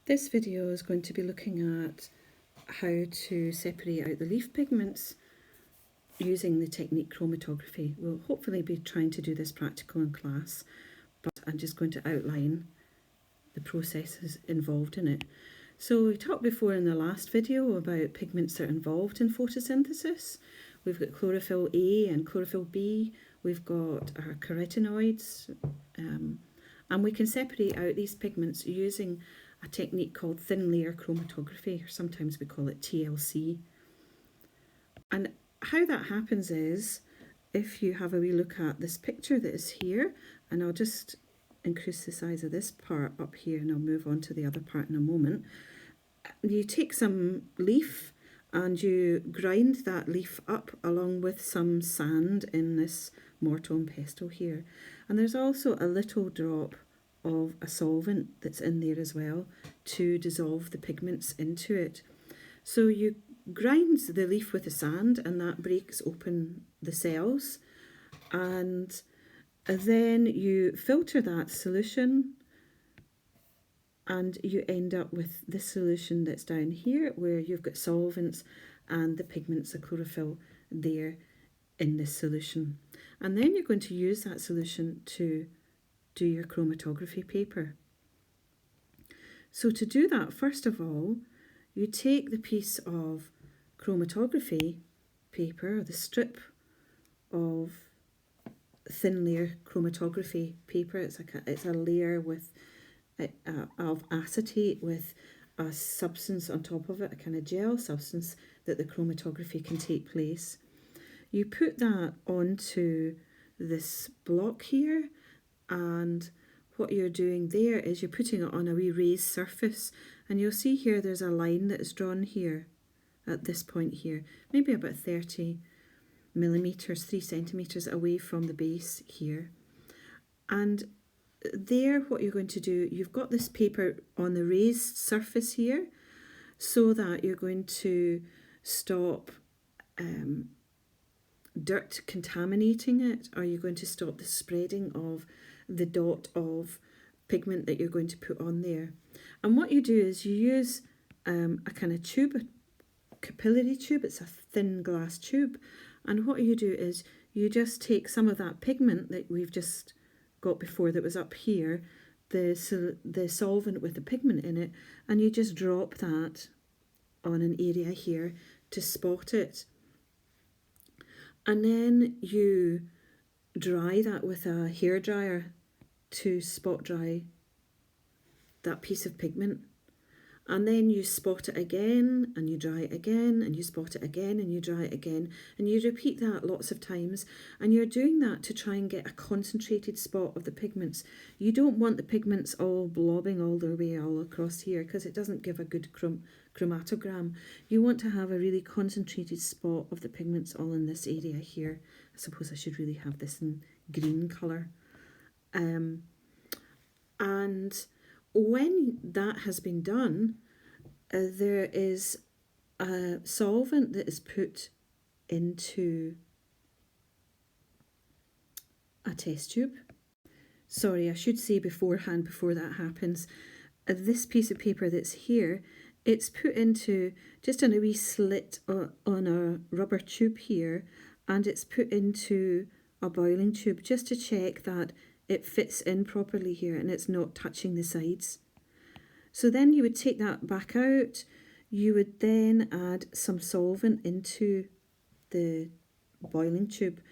This video is going to be looking at how to separate out the leaf pigments using the technique chromatography. We'll hopefully be trying to do this practical in class, but I'm just going to outline the processes involved in it. So we talked before in the last video about pigments that are involved in photosynthesis. We've got chlorophyll A and chlorophyll B, we've got our carotenoids, and we can separate out these pigments using a technique called thin layer chromatography, or sometimes we call it TLC. And how that happens is, if you have a wee look at this picture that is here, and I'll just increase the size of this part up here and I'll move on to the other part in a moment. You take some leaf and you grind that leaf up along with some sand in this mortar and pestle here. And there's also a little drop of a solvent that's in there as well to dissolve the pigments into it. So you grind the leaf with the sand and that breaks open the cells, and then you filter that solution and you end up with this solution that's down here where you've got solvents and the pigments, the chlorophyll, there in this solution. And then you're going to use that solution to do your chromatography paper. So to do that, first of all, you take the piece of chromatography paper, the strip of thin layer chromatography paper. It's a layer with of acetate with a substance on top of it, a kind of gel substance that the chromatography can take place. You put that onto this block here, and what you're doing there is you're putting it on a wee raised surface, and you'll see here there's a line that is drawn here at this point here, maybe about 30 millimeters, 3 centimeters away from the base here. And there, what you're going to do, you've got this paper on the raised surface here so that you're going to stop dirt contaminating it, or you're going to stop the spreading of the dot of pigment that you're going to put on there. And what you do is you use a kind of tube, a capillary tube. It's a thin glass tube, and what you do is you just take some of that pigment that we've just got before that was up here, the solvent with the pigment in it, and you just drop that on an area here to spot it. And then you dry that with a hairdryer to spot dry that piece of pigment. And then you spot it again, and you dry it again, and you spot it again, and you dry it again. And you repeat that lots of times. And you're doing that to try and get a concentrated spot of the pigments. You don't want the pigments all blobbing all their way all across here, because it doesn't give a good chromatogram. You want to have a really concentrated spot of the pigments all in this area here. I suppose I should really have this in green colour. And when that has been done, there is a solvent that is put into a test tube. Sorry, I should say beforehand, before that happens, this piece of paper that's here, it's put into just in a wee slit on a rubber tube here, and it's put into a boiling tube just to check that it fits in properly here and it's not touching the sides. So then you would take that back out. You would then add some solvent into the boiling tube,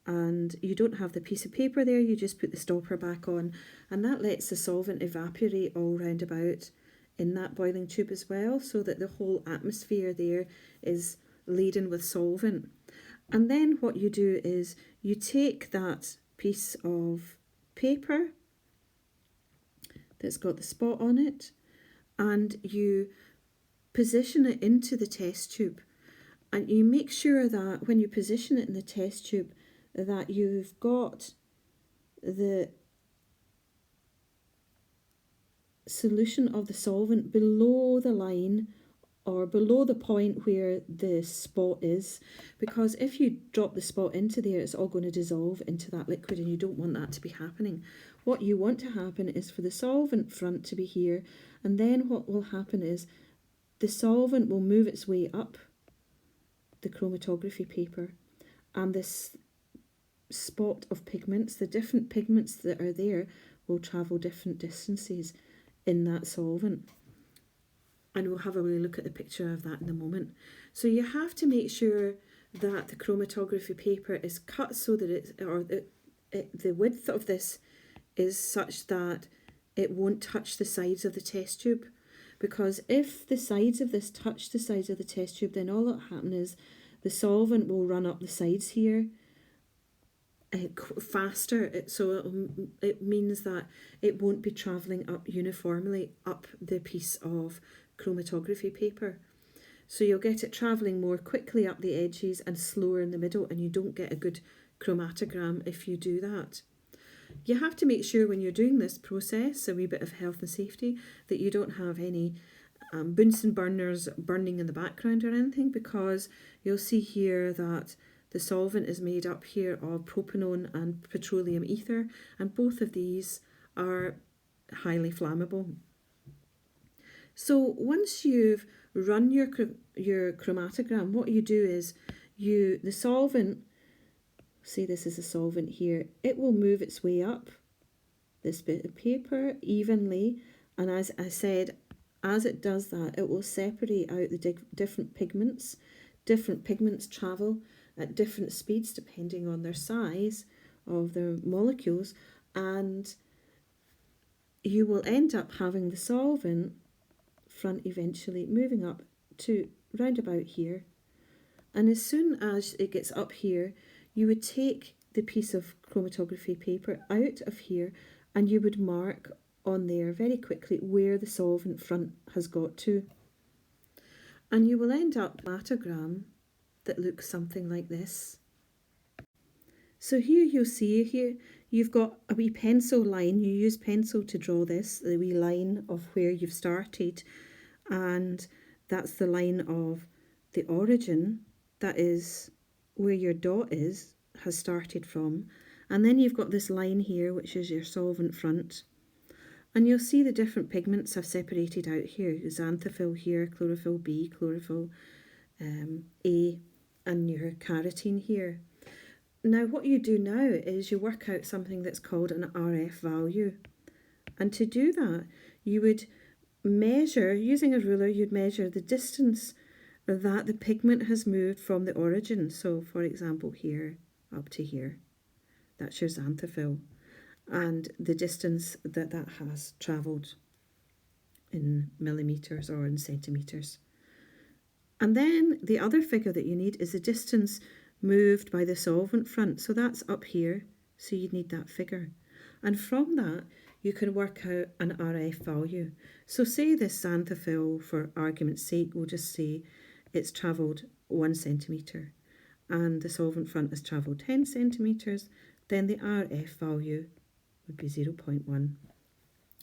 and you don't have the piece of paper there, you just put the stopper back on, and that lets the solvent evaporate all round about in that boiling tube as well, so that the whole atmosphere there is laden with solvent. And then what you do is you take that piece of paper that's got the spot on it, and you position it into the test tube, and you make sure that when you position it in the test tube that you've got the solution of the solvent below the line or below the point where the spot is, because if you drop the spot into there, it's all going to dissolve into that liquid, and you don't want that to be happening. What you want to happen is for the solvent front to be here, and then what will happen is the solvent will move its way up the chromatography paper, and this spot of pigments, the different pigments that are there, will travel different distances in that solvent. And we'll have a wee look at the picture of that in a moment. So you have to make sure that the chromatography paper is cut so that the width of this is such that it won't touch the sides of the test tube. Because if the sides of this touch the sides of the test tube, then all that will happen is the solvent will run up the sides here faster. So it means that it won't be travelling up uniformly up the piece of chromatography paper. So you'll get it travelling more quickly up the edges and slower in the middle, and you don't get a good chromatogram if you do that. You have to make sure when you're doing this process, a wee bit of health and safety, that you don't have any Bunsen burners burning in the background or anything, because you'll see here that the solvent is made up here of propanone and petroleum ether, and both of these are highly flammable. So once you've run your chromatogram, what you do is the solvent, say this is a solvent here, it will move its way up this bit of paper evenly, and as I said, as it does that, it will separate out the different pigments. Different pigments travel at different speeds depending on their size of their molecules, and you will end up having the solvent front eventually moving up to round about here. And as soon as it gets up here, you would take the piece of chromatography paper out of here, and you would mark on there very quickly where the solvent front has got to. And you will end up with a chromatogram that looks something like this. So here you'll see here you've got a wee pencil line. You use pencil to draw this, the wee line of where you've started, and that's the line of the origin, that is where your dot has started from. And then you've got this line here, which is your solvent front. And you'll see the different pigments I've separated out here. Xanthophyll here, chlorophyll B, chlorophyll A, and your carotene here. Now what you do now is you work out something that's called an RF value. And to do that, you would measure, using a ruler, you'd measure the distance that the pigment has moved from the origin. So for example here, up to here, that's your xanthophyll, and the distance that has travelled in millimetres or in centimetres. And then the other figure that you need is the distance moved by the solvent front. So that's up here, so you need that figure. And from that, you can work out an RF value. So say this xanthophyll, for argument's sake, we'll just say it's travelled 1 centimetre and the solvent front has travelled 10 centimetres, then the RF value would be 0.1.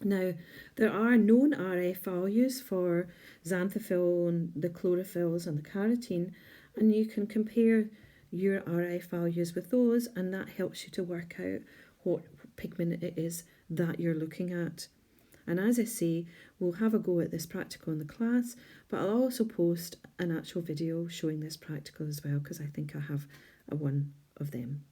Now, there are known RF values for xanthophyll and the chlorophylls and the carotene, and you can compare your RF values with those, and that helps you to work out what pigment it is that you're looking at. And as I say, we'll have a go at this practical in the class, but I'll also post an actual video showing this practical as well, because I think I have one of them.